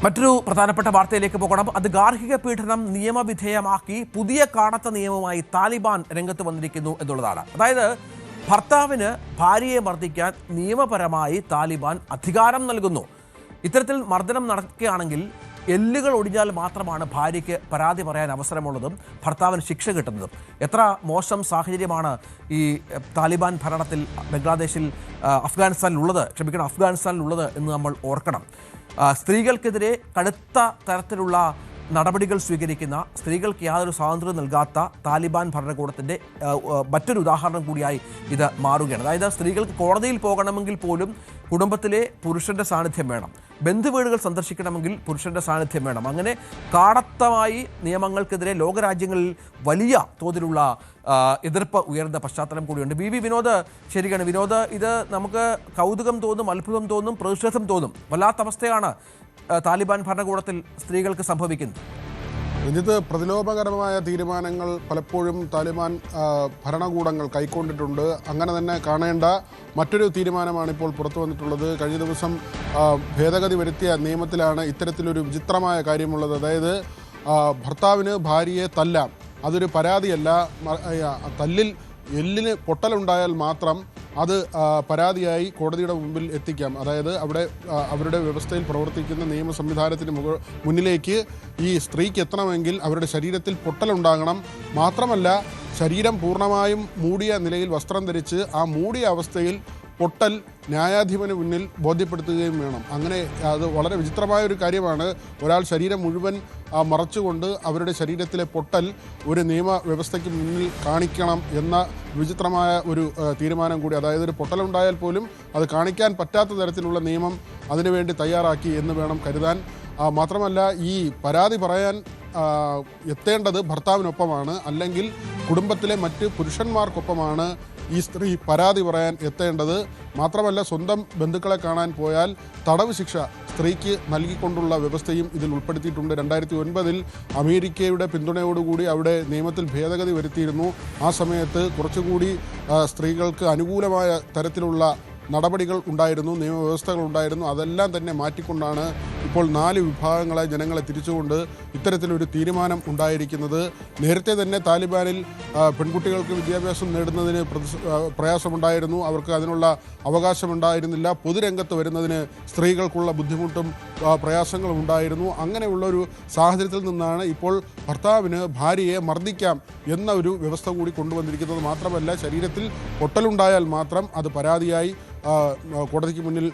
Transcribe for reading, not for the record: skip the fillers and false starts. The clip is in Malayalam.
മറ്റൊരു പ്രധാനപ്പെട്ട വാർത്തയിലേക്ക് പോകണം. അത് ഗാർഹിക പീഡനം നിയമവിധേയമാക്കി പുതിയ കാടത്ത നിയമവുമായി താലിബാൻ രംഗത്ത് വന്നിരിക്കുന്നു എന്നുള്ളതാണ്. അതായത് ഭർത്താവിന് ഭാര്യയെ മർദ്ദിക്കാൻ നിയമപരമായി താലിബാൻ അധികാരം നൽകുന്നു. ഇത്തരത്തിൽ മർദ്ദനം നടക്കുകയാണെങ്കിൽ എല്ലുകൾ ഒടിഞ്ഞാൽ മാത്രമാണ് ഭാര്യയ്ക്ക് പരാതി പറയാൻ അവസരമുള്ളതും ഭർത്താവിന് ശിക്ഷ കിട്ടുന്നതും. എത്ര മോശം സാഹചര്യമാണ് ഈ താലിബാൻ ഭരണത്തിൽ അഫ്ഗാനിസ്ഥാനിലുള്ളത് എന്ന് നമ്മൾ ഓർക്കണം. സ്ത്രീകൾക്കെതിരെ കടുത്ത തരത്തിലുള്ള നടപടികൾ സ്വീകരിക്കുന്ന, സ്ത്രീകൾക്ക് യാതൊരു സ്വാതന്ത്ര്യം നൽകാത്ത താലിബാൻ ഭരണകൂടത്തിൻ്റെ മറ്റൊരു ഉദാഹരണം കൂടിയായി ഇത് മാറുകയാണ്. അതായത് സ്ത്രീകൾക്ക് കോടതിയിൽ പോകണമെങ്കിൽ പോലും കുടുംബത്തിലെ പുരുഷൻ്റെ സാന്നിധ്യം വേണം, ബന്ധുവീടുകൾ സന്ദർശിക്കണമെങ്കിൽ പുരുഷൻ്റെ സാന്നിധ്യം വേണം. അങ്ങനെ കാടത്തമായി നിയമങ്ങൾക്കെതിരെ ലോകരാജ്യങ്ങളിൽ വലിയ തോതിലുള്ള എതിർപ്പ് ഉയർന്ന പശ്ചാത്തലം കൂടിയുണ്ട്. വി വിനോദ് ശരിയാണ്. വിനോദ്, ഇത് നമുക്ക് കൗതുകം തോന്നും, അത്ഭുതം തോന്നും, പ്രതിഷേധം തോന്നും. വല്ലാത്ത അവസ്ഥയാണ് താലിബാൻ ഭരണകൂടത്തിൽ സ്ത്രീകൾക്ക് സംഭവിക്കുന്നത്. രഞ്ജിത്ത്, പ്രതിലോഭകരമായ തീരുമാനങ്ങൾ പലപ്പോഴും താലിബാൻ ഭരണകൂടങ്ങൾ കൈക്കൊണ്ടിട്ടുണ്ട്. അങ്ങനെ തന്നെ കാണേണ്ട മറ്റൊരു തീരുമാനമാണ് ഇപ്പോൾ പുറത്തു വന്നിട്ടുള്ളത്. കഴിഞ്ഞ ദിവസം ഭേദഗതി വരുത്തിയ നിയമത്തിലാണ് ഇത്തരത്തിലൊരു വിചിത്രമായ കാര്യമുള്ളത്. അതായത് ഭർത്താവിന് ഭാര്യയെ തല്ലാം, അതൊരു പരാതിയല്ല. തല്ലിൽ എല്ലിന് പൊട്ടലുണ്ടായാൽ മാത്രം അത് പരാതിയായി കോടതിയുടെ മുമ്പിൽ എത്തിക്കാം. അതായത് അവരുടെ വ്യവസ്ഥയിൽ പ്രവർത്തിക്കുന്ന നിയമ സംവിധാനത്തിന് മുന്നിലേക്ക് ഈ സ്ത്രീക്ക് എത്തണമെങ്കിൽ അവരുടെ ശരീരത്തിൽ പൊട്ടലുണ്ടാകണം. മാത്രമല്ല, ശരീരം പൂർണ്ണമായും മൂടിയ നിലയിൽ വസ്ത്രം ധരിച്ച് ആ മൂടിയ അവസ്ഥയിൽ പൊട്ടൽ ന്യായാധിപന് മുന്നിൽ ബോധ്യപ്പെടുത്തുകയും വേണം. അങ്ങനെ അത് വളരെ വിചിത്രമായ ഒരു കാര്യമാണ്. ഒരാൾ ശരീരം മുഴുവൻ മറച്ചുകൊണ്ട് അവരുടെ ശരീരത്തിലെ പൊട്ടൽ ഒരു നിയമ വ്യവസ്ഥയ്ക്ക് മുന്നിൽ കാണിക്കണം എന്ന വിചിത്രമായ ഒരു തീരുമാനം കൂടി. അതായത് ഒരു പൊട്ടലുണ്ടായാൽ പോലും അത് കാണിക്കാൻ പറ്റാത്ത തരത്തിലുള്ള നിയമം അതിനുവേണ്ടി തയ്യാറാക്കി എന്ന് വേണം കരുതാൻ. മാത്രമല്ല, ഈ പരാതി പറയാൻ എത്തേണ്ടത് ഭർത്താവിനൊപ്പമാണ്, അല്ലെങ്കിൽ കുടുംബത്തിലെ മറ്റ് പുരുഷന്മാർക്കൊപ്പമാണ് ഈ സ്ത്രീ പരാതി പറയാൻ എത്തേണ്ടത്. മാത്രമല്ല, സ്വന്തം ബന്ധുക്കളെ കാണാൻ പോയാൽ തടവ് ശിക്ഷ സ്ത്രീക്ക് നൽകിക്കൊണ്ടുള്ള വ്യവസ്ഥയും ഇതിൽ ഉൾപ്പെടുത്തിയിട്ടുണ്ട്. 2009 അമേരിക്കയുടെ പിന്തുണയോടുകൂടി അവിടെ നിയമത്തിൽ ഭേദഗതി വരുത്തിയിരുന്നു. ആ സമയത്ത് കുറച്ചുകൂടി സ്ത്രീകൾക്ക് അനുകൂലമായ തരത്തിലുള്ള നടപടികൾ ഉണ്ടായിരുന്നു, നിയമവ്യവസ്ഥകൾ ഉണ്ടായിരുന്നു. അതെല്ലാം തന്നെ മാറ്റിക്കൊണ്ടാണ് ഇപ്പോൾ 4 വിഭാഗങ്ങളെ ജനങ്ങളെ തിരിച്ചുകൊണ്ട് ഇത്തരത്തിലൊരു തീരുമാനം ഉണ്ടായിരിക്കുന്നത്. നേരത്തെ തന്നെ താലിബാനിൽ പെൺകുട്ടികൾക്ക് വിദ്യാഭ്യാസം നേടുന്നതിന് പ്രയാസമുണ്ടായിരുന്നു, അവർക്ക് അതിനുള്ള അവകാശമുണ്ടായിരുന്നില്ല. പൊതുരംഗത്ത് വരുന്നതിന് സ്ത്രീകൾക്കുള്ള ബുദ്ധിമുട്ടും പ്രയാസങ്ങളും ഉണ്ടായിരുന്നു. അങ്ങനെയുള്ളൊരു സാഹചര്യത്തിൽ നിന്നാണ് ഇപ്പോൾ ഭർത്താവിന് ഭാര്യയെ മർദ്ദിക്കാം എന്ന ഒരു വ്യവസ്ഥ കൂടി കൊണ്ടുവന്നിരിക്കുന്നത്. മാത്രമല്ല, ശരീരത്തിൽ പൊട്ടലുണ്ടായാൽ മാത്രം അത് പരാതിയായി കോടതിക്ക് മുന്നിൽ